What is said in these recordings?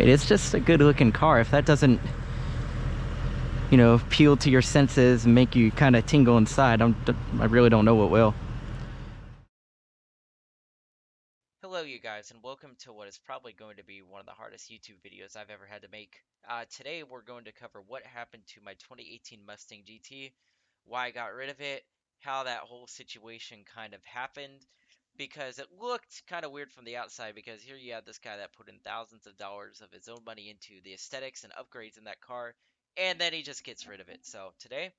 mean, it's just a good looking car. If that doesn't, you know, appeal to your senses and make you kind of tingle inside, I really don't know what will. Hello, you guys, and welcome to what is probably going to be one of the hardest YouTube videos I've ever had to make. Today, we're going to cover what happened to my 2018 Mustang GT, why I got rid of it, how that whole situation kind of happened, because it looked kind of weird from the outside, because here you have this guy that put in thousands of dollars of his own money into the aesthetics and upgrades in that car, and then he just gets rid of it. So today,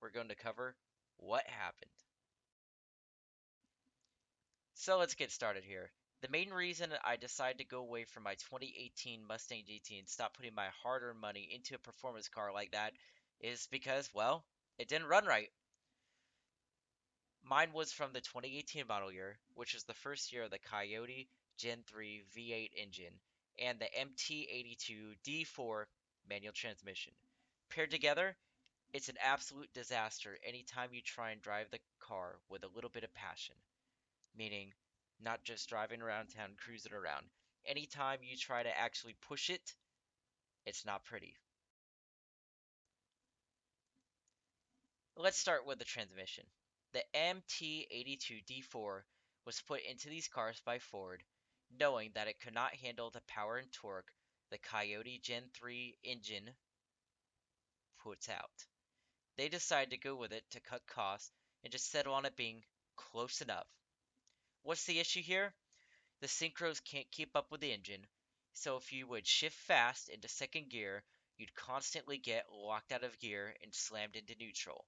we're going to cover what happened. So let's get started here. The main reason I decided to go away from my 2018 Mustang GT and stop putting my hard-earned money into a performance car like that is because, well, it didn't run right. Mine was from the 2018 model year, which was the first year of the Coyote Gen 3 V8 engine and the MT82 D4 manual transmission. Paired together, it's an absolute disaster anytime you try and drive the car with a little bit of passion, meaning not just driving around town, cruising around. Anytime you try to actually push it, it's not pretty. Let's start with the transmission. The MT82D4 was put into these cars by Ford, knowing that it could not handle the power and torque the Coyote Gen 3 engine puts out. They decided to go with it to cut costs and just settle on it being close enough. What's the issue here? The synchros can't keep up with the engine, so if you would shift fast into second gear, you'd constantly get locked out of gear and slammed into neutral.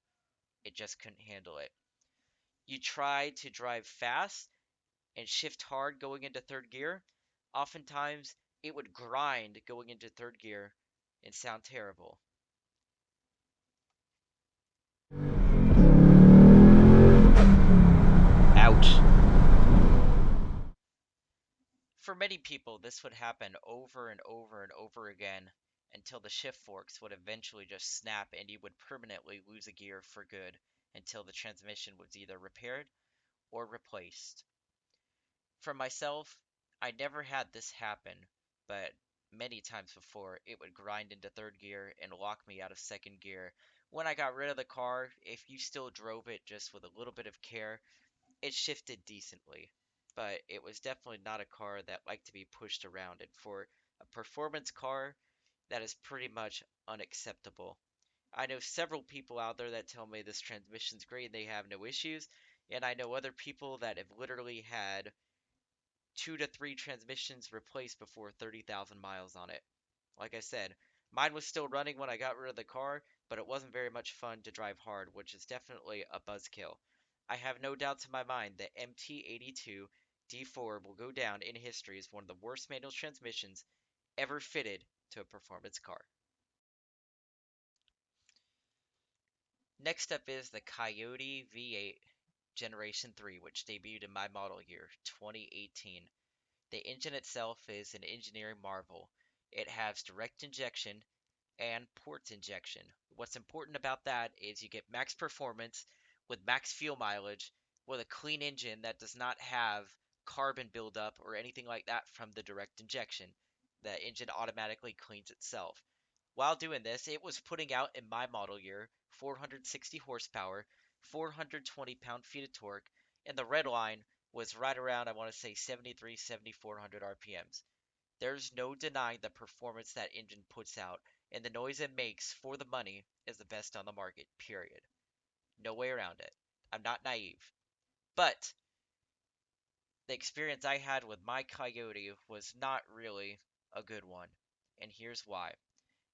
It just couldn't handle it. You try to drive fast and shift hard going into third gear, oftentimes it would grind going into third gear and sound terrible. Ouch. For many people, this would happen over and over and over again until the shift forks would eventually just snap and you would permanently lose a gear for good until the transmission was either repaired or replaced. For myself, I never had this happen, but many times before it would grind into third gear and lock me out of second gear. When I got rid of the car, if you still drove it just with a little bit of care, it shifted decently, but it was definitely not a car that liked to be pushed around. And for a performance car, that is pretty much unacceptable. I know several people out there that tell me this transmission's great and they have no issues, and I know other people that have literally had 2 to 3 transmissions replaced before 30,000 miles on it. Like I said, mine was still running when I got rid of the car, but it wasn't very much fun to drive hard, which is definitely a buzzkill. I have no doubts in my mind that MT82 D4 will go down in history as one of the worst manual transmissions ever fitted to a performance car. Next up is the Coyote V8 Generation 3, which debuted in my model year, 2018. The engine itself is an engineering marvel. It has direct injection and port injection. What's important about that is you get max performance with max fuel mileage with a clean engine that does not have carbon buildup or anything like that from the direct injection. The engine automatically cleans itself. While doing this, it was putting out in my model year 460 horsepower, 420 pound-feet of torque, and the red line was right around, I want to say, 73, 7400 RPMs. There's no denying the performance that engine puts out, and the noise it makes for the money is the best on the market, period. No way around it. I'm not naive. But the experience I had with my Coyote was not really a good one, and here's why.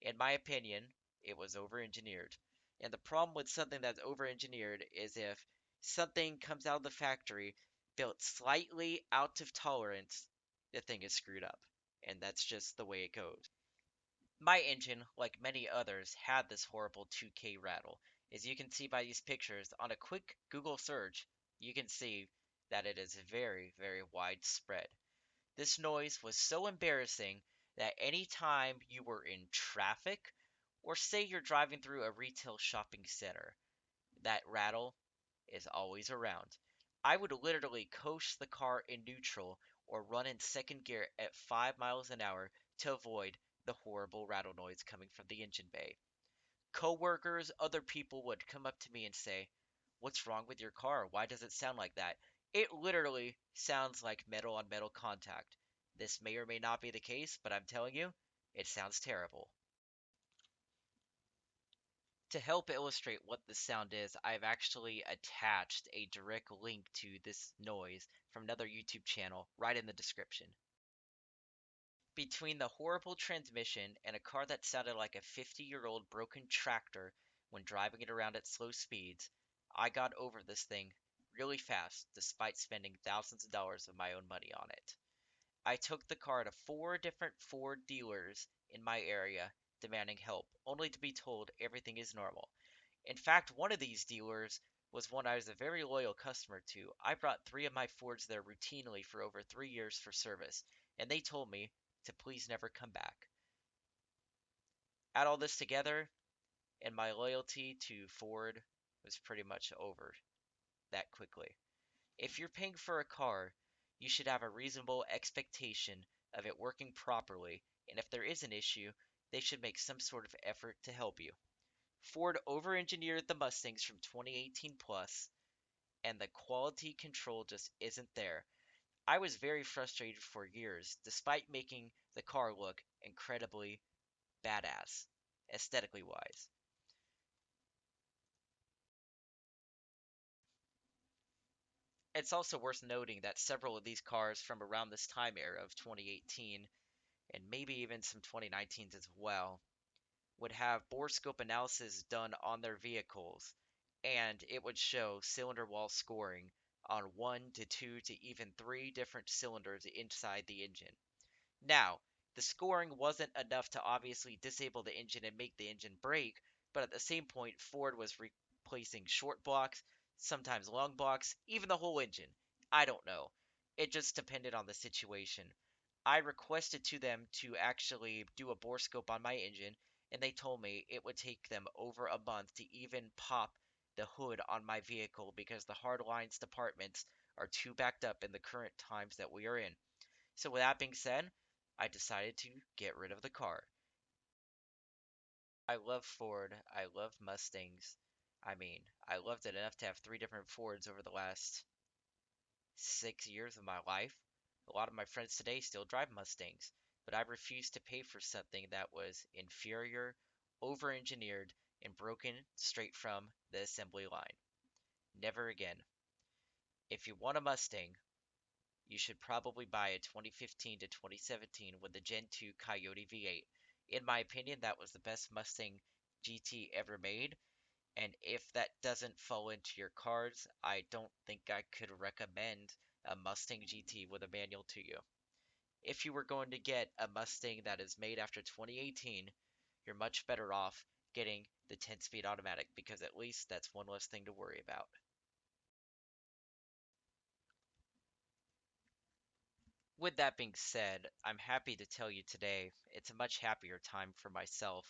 In my opinion, it was over-engineered. And the problem with something that's over-engineered is if something comes out of the factory built slightly out of tolerance, the thing is screwed up. And that's just the way it goes. My engine, like many others, had this horrible 2K rattle. As you can see by these pictures, on a quick Google search, you can see that it is very, very widespread. This noise was so embarrassing that anytime you were in traffic, or say you're driving through a retail shopping center, that rattle is always around. I would literally coast the car in neutral or run in second gear at 5 miles an hour to avoid the horrible rattle noise coming from the engine bay. Coworkers, other people would come up to me and say, "What's wrong with your car? Why does it sound like that?" It literally sounds like metal on metal contact. This may or may not be the case, but I'm telling you, it sounds terrible. To help illustrate what this sound is, I've actually attached a direct link to this noise from another YouTube channel right in the description. Between the horrible transmission and a car that sounded like a 50-year-old broken tractor when driving it around at slow speeds, I got over this thing really fast despite spending thousands of dollars of my own money on it. I took the car to 4 different Ford dealers in my area demanding help, only to be told everything is normal. In fact, one of these dealers was one I was a very loyal customer to. I brought 3 of my Fords there routinely for over 3 years for service, and they told me to please never come back. Add all this together, and my loyalty to Ford was pretty much over that quickly. If you're paying for a car, you should have a reasonable expectation of it working properly, and if there is an issue, they should make some sort of effort to help you. Ford over-engineered the Mustangs from 2018 plus, and the quality control just isn't there. I was very frustrated for years, despite making the car look incredibly badass, aesthetically wise. It's also worth noting that several of these cars from around this time era of 2018, and maybe even some 2019s as well, would have borescope analysis done on their vehicles, and it would show cylinder wall scoring on 1 to 2 to even 3 different cylinders inside the engine. Now, the scoring wasn't enough to obviously disable the engine and make the engine brake, but at the same point, Ford was replacing short blocks, sometimes long blocks, even the whole engine. I don't know. It just depended on the situation. I requested to them to actually do a bore scope on my engine, and they told me it would take them over a month to even pop the hood on my vehicle because the hard lines departments are too backed up in the current times that we are in. So, with that being said, I decided to get rid of the car. I love Ford. I love Mustangs. I mean, I loved it enough to have 3 different Fords over the last 6 years of my life. A lot of my friends today still drive Mustangs, but I refused to pay for something that was inferior, over engineered, and broken straight from the assembly line. Never again. If you want a Mustang, you should probably buy a 2015 to 2017 with the Gen 2 Coyote V8. In my opinion, that was the best Mustang GT ever made, and if that doesn't fall into your cards, I don't think I could recommend a Mustang GT with a manual to you. If you were going to get a Mustang that is made after 2018, you're much better off getting the 10-speed automatic because at least that's one less thing to worry about. With that being said, I'm happy to tell you today it's a much happier time for myself.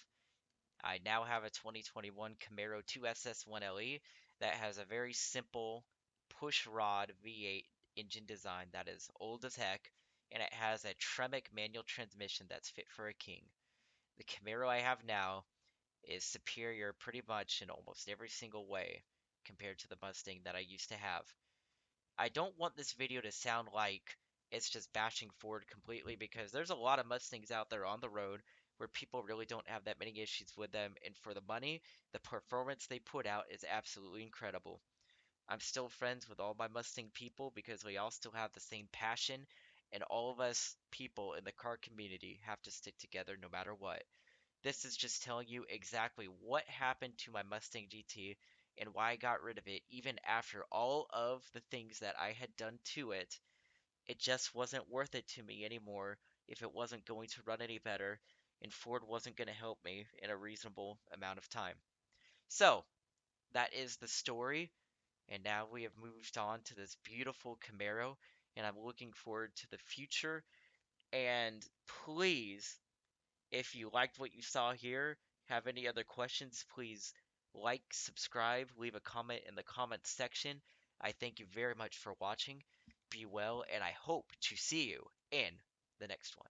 I now have a 2021 Camaro 2SS1LE that has a very simple push rod V8 engine design that is old as heck, and it has a Tremec manual transmission that's fit for a king. The Camaro I have now is superior pretty much in almost every single way compared to the Mustang that I used to have. I don't want this video to sound like it's just bashing Ford completely because there's a lot of Mustangs out there on the road where people really don't have that many issues with them, and for the money, the performance they put out is absolutely incredible. I'm still friends with all my Mustang people because we all still have the same passion, and all of us people in the car community have to stick together no matter what. This is just telling you exactly what happened to my Mustang GT and why I got rid of it even after all of the things that I had done to it. It just wasn't worth it to me anymore if it wasn't going to run any better and Ford wasn't going to help me in a reasonable amount of time. So, that is the story, and now we have moved on to this beautiful Camaro, and I'm looking forward to the future. And please, if you liked what you saw here, have any other questions, please like, subscribe, leave a comment in the comments section. I thank you very much for watching. Be well, and I hope to see you in the next one.